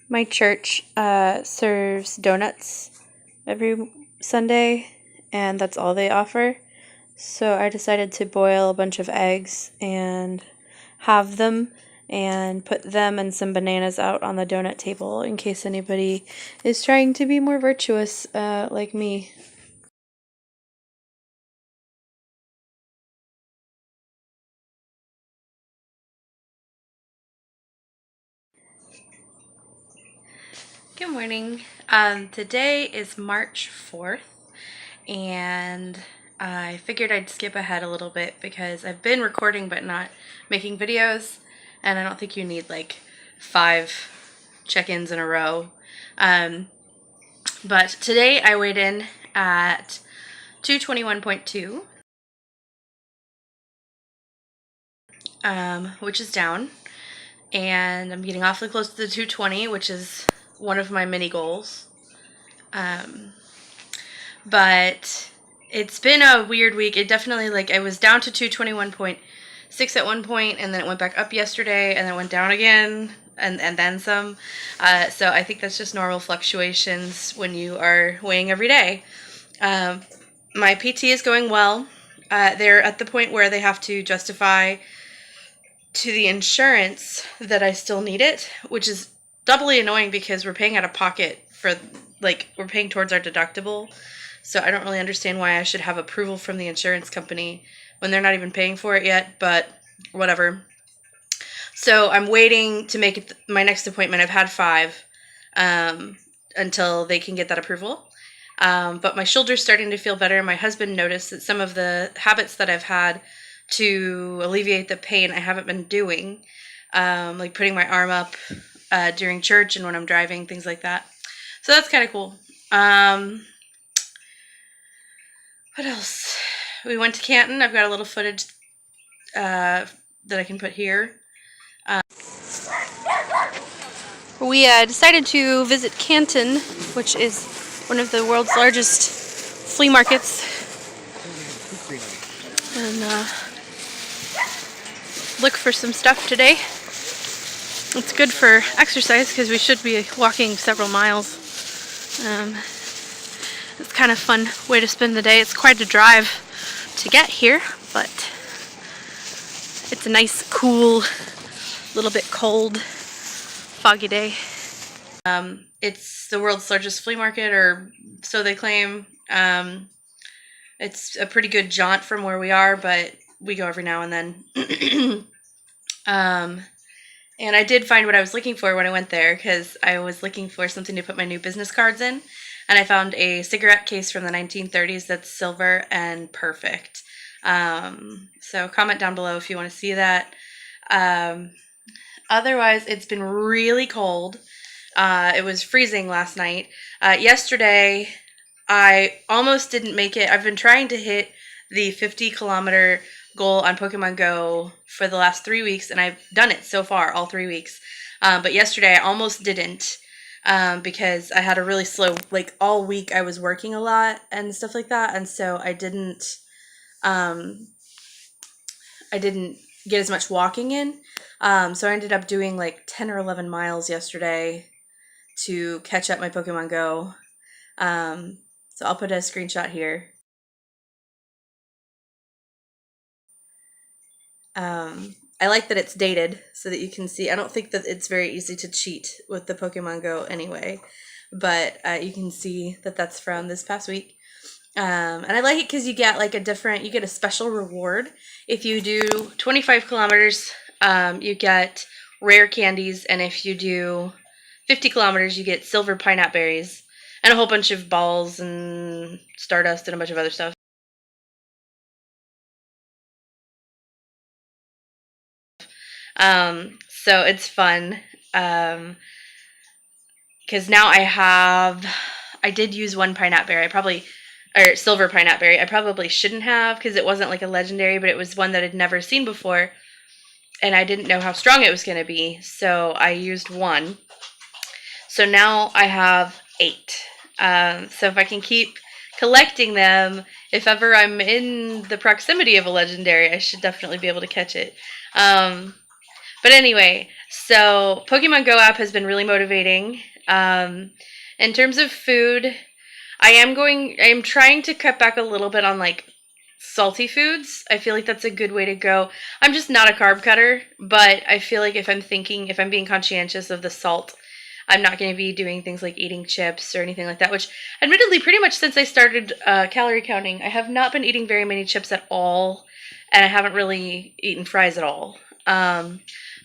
My church serves donuts every Sunday, and that's all they offer. So I decided to boil a bunch of eggs and have them and put them and some bananas out on the donut table in case anybody is trying to be more virtuous like me. Good morning. Today is March 4th, and I figured I'd skip ahead a little bit because I've been recording but not making videos, and I don't think you need like 5 check-ins in a row. But today I weighed in at 221.2, which is down, and I'm getting awfully close to the 220, which is one of my mini goals. But it's been a weird week. It definitely, like, I was down to 221.6 at one point, and then it went back up yesterday, and then it went down again, and then some. So I think that's just normal fluctuations when you are weighing every day. My PT is going well. They're at the point where they have to justify to the insurance that I still need it, which is doubly annoying because we're paying out of pocket for, like, we're paying towards our deductible. So I don't really understand why I should have approval from the insurance company when they're not even paying for it yet, but whatever. So I'm waiting to make it my next appointment. I've had 5 until they can get that approval. But my shoulder's starting to feel better. My husband noticed that some of the habits that I've had to alleviate the pain I haven't been doing, like putting my arm up during church and when I'm driving, things like that. So that's kind of cool. What else? We went to Canton. I've got a little footage that I can put here. We decided to visit Canton, which is one of the world's largest flea markets, and look for some stuff today. It's good for exercise because we should be walking several miles. It's kind of a fun way to spend the day. It's quite a drive to get here, but it's a nice, cool, little bit cold, foggy day. It's the world's largest flea market, or so they claim. It's a pretty good jaunt from where we are, but we go every now and then. And I did find what I was looking for when I went there, because I was looking for something to put my new business cards in, and I found a cigarette case from the 1930s that's silver and perfect. So comment down below if you want to see that. Otherwise, it's been really cold. It was freezing last night. Yesterday, I almost didn't make it. I've been trying to hit the 50-kilometer goal on Pokemon Go for the last 3 weeks, and I've done it so far, all 3 weeks. But yesterday, I almost didn't because I had a really slow, like, all week I was working a lot and stuff like that, and so I didn't get as much walking in. So I ended up doing like 10 or 11 miles yesterday to catch up my Pokemon Go. So I'll put a screenshot here. I like that it's dated so that you can see. I don't think that it's very easy to cheat with the Pokemon Go anyway, but you can see that that's from this past week. And I like it because you get like you get a special reward. If you do 25 kilometers, you get rare candies, and if you do 50 kilometers, you get silver pineapple berries and a whole bunch of balls and stardust and a bunch of other stuff. So it's fun. Because now I did use one pineapple berry. Or silver pineapple berry. I probably shouldn't have because it wasn't like a legendary, but it was one that I'd never seen before. And I didn't know how strong it was going to be. So I used one. So now I have 8. So if I can keep collecting them, if ever I'm in the proximity of a legendary, I should definitely be able to catch it. But anyway, So Pokemon Go app has been really motivating. In terms of food, I am trying to cut back a little bit on like salty foods. I feel like that's a good way to go. I'm just not a carb cutter, but I feel like if I'm being conscientious of the salt, I'm not going to be doing things like eating chips or anything like that, which admittedly, pretty much since I started calorie counting, I have not been eating very many chips at all, and I haven't really eaten fries at all.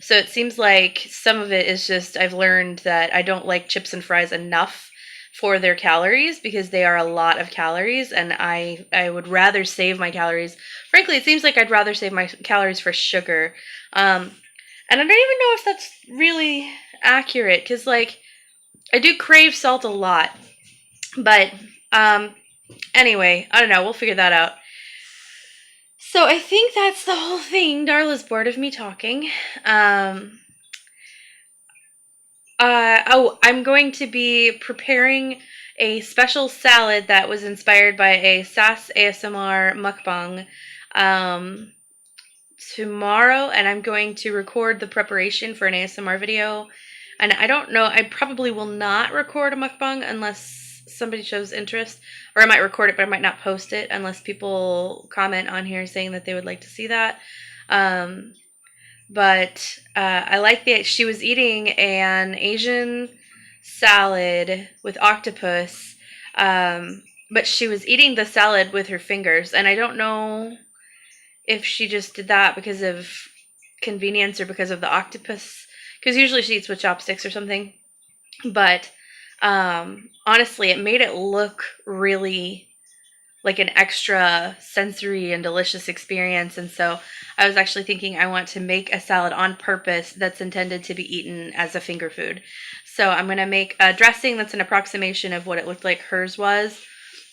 So it seems like some of it is just I've learned that I don't like chips and fries enough for their calories because they are a lot of calories, and I would rather save my calories. Frankly, it seems like I'd rather save my calories for sugar. And I don't even know if that's really accurate because, like, I do crave salt a lot. But anyway, I don't know. We'll figure that out. So I think that's the whole thing. Darla's bored of me talking. I'm going to be preparing a special salad that was inspired by a SAS ASMR mukbang tomorrow, and I'm going to record the preparation for an ASMR video. And I don't know, I probably will not record a mukbang unless somebody shows interest, or I might record it, but I might not post it unless people comment on here saying that they would like to see that. But I like that she was eating an Asian salad with octopus, but she was eating the salad with her fingers, and I don't know if she just did that because of convenience or because of the octopus, because usually she eats with chopsticks or something. But honestly, it made it look really like an extra sensory and delicious experience. And so I was actually thinking I want to make a salad on purpose that's intended to be eaten as a finger food. So I'm going to make a dressing that's an approximation of what it looked like hers was.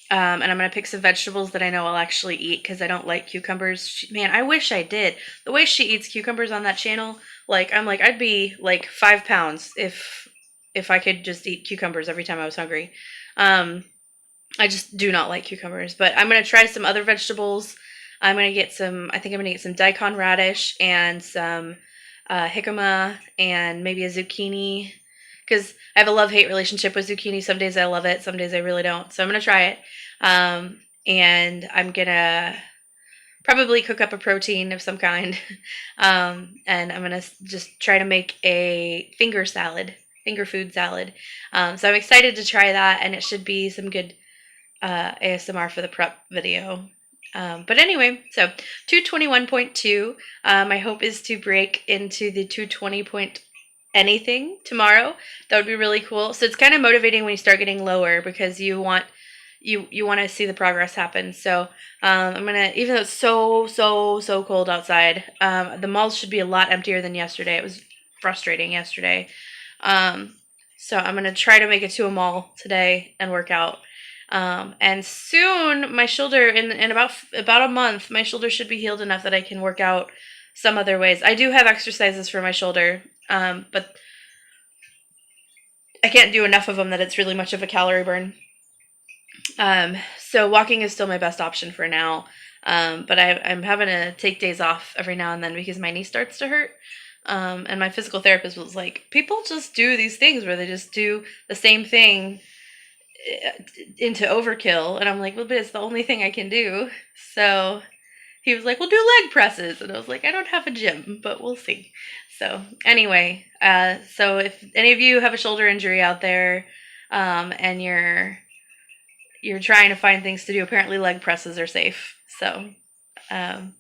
And I'm going to pick some vegetables that I know I'll actually eat because I don't like cucumbers. Man, I wish I did. The way she eats cucumbers on that channel, like, I'm like, I'd be like 5 pounds if I could just eat cucumbers every time I was hungry. I just do not like cucumbers, but I'm going to try some other vegetables. I think I'm going to get some daikon radish and some jicama and maybe a zucchini, because I have a love-hate relationship with zucchini. Some days I love it, some days I really don't. So I'm going to try it. And I'm going to probably cook up a protein of some kind. And I'm going to just try to make a finger food salad. So I'm excited to try that, and it should be some good ASMR for the prep video. But anyway, so 221.2. My hope is to break into the 220 point anything tomorrow. That would be really cool. So it's kind of motivating when you start getting lower because you want to see the progress happen. So I'm gonna, even though it's so cold outside, the malls should be a lot emptier than yesterday. It was frustrating yesterday. So I'm gonna try to make it to a mall today and work out. And soon my shoulder, in about a month, my shoulder should be healed enough that I can work out some other ways. I do have exercises for my shoulder, but I can't do enough of them that it's really much of a calorie burn. So walking is still my best option for now. But I'm having to take days off every now and then because my knee starts to hurt. And my physical therapist was like, people just do these things where they just do the same thing into overkill. And I'm like, well, but it's the only thing I can do. So he was like, well, do leg presses. And I was like, I don't have a gym, but we'll see. So anyway, so if any of you have a shoulder injury out there, and you're trying to find things to do, apparently leg presses are safe. So I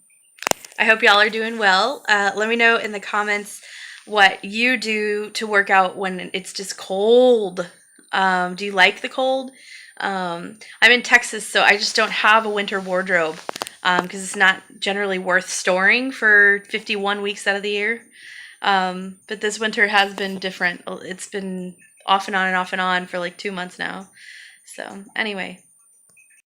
hope y'all are doing well. Let me know in the comments what you do to work out when it's just cold. Do you like the cold? I'm in Texas, so I just don't have a winter wardrobe because it's not generally worth storing for 51 weeks out of the year. But this winter has been different. It's been off and on for like 2 months now. So anyway,